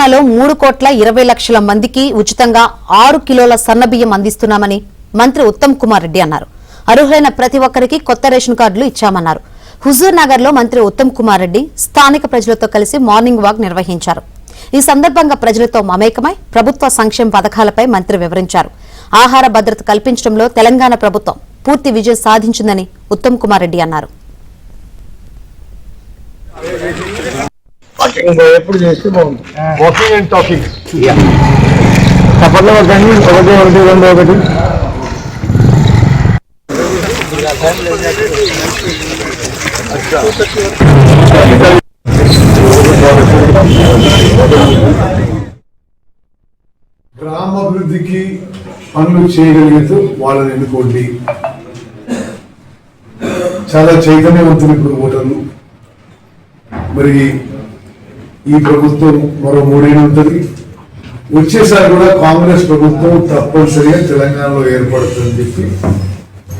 తెలంగాణలో 3,20,00,000 మందికి ఉచితంగా 6 కిలోల సన్నబియ్యం అందిస్తున్నామని మంత్రి ఉత్తమ్ కుమార్ రెడ్డి అన్నారు. అర్హులైన ప్రతి ఒక్కరికి కొత్త రేషన్ కార్డులు ఇచ్చామన్నారు. హుజూర్ నగర్ లో మంత్రి ఉత్తమ్ కుమార్ రెడ్డి స్థానిక ప్రజలతో కలిసి మార్నింగ్ వాక్ నిర్వహించారు. ఈ సందర్భంగా ప్రజలతో మమేకమై ప్రభుత్వ సంక్షేమ పథకాలపై మంత్రి వివరించారు. ఆహార భద్రత కల్పించడంలో తెలంగాణ ప్రభుత్వం పూర్తి విజయం సాధించిందని ఉత్తమ్ కుమార్ రెడ్డి అన్నారు. ఎప్పుడు చేస్తే బాగుంది. వాకింగ్ అండ్ టాకింగ్ తప్పట్లో కానీ 1, 2, 1. గ్రామాభివృద్ధికి పనులు చేయగలిగితే వాళ్ళని ఎన్నుకోండి. చాలా చైతన్యవంతులు ఇప్పుడు ఓటర్లు. మరి ఈ ప్రభుత్వం మరో 3 ఏళ్ళు ఉంటుంది. వచ్చేసారి కూడా కాంగ్రెస్ ప్రభుత్వం తప్పనిసరిగా తెలంగాణలో ఏర్పడుతుందని చెప్పి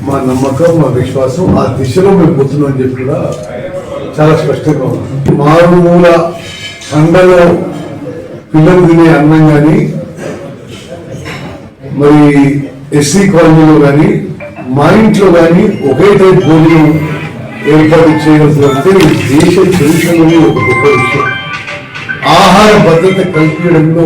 మా నమ్మకం, మా విశ్వాసం. ఆ దిశలో మేము పోతున్నామని చెప్పి కూడా చాలా స్పష్టంగా ఉంది. మారుమూల పండగ పిల్లలు తినే అన్నం కానీ, మరి ఎస్సీ కాలనీలో కానీ, మా ఇంట్లో కానీ ఒకే టైప్ భోజనం ఏర్పాటు చేయవలసి దేశ చరిత్రలోనే ఒక గొప్ప విషయం. ఆహార భద్రత కల్పించడంలో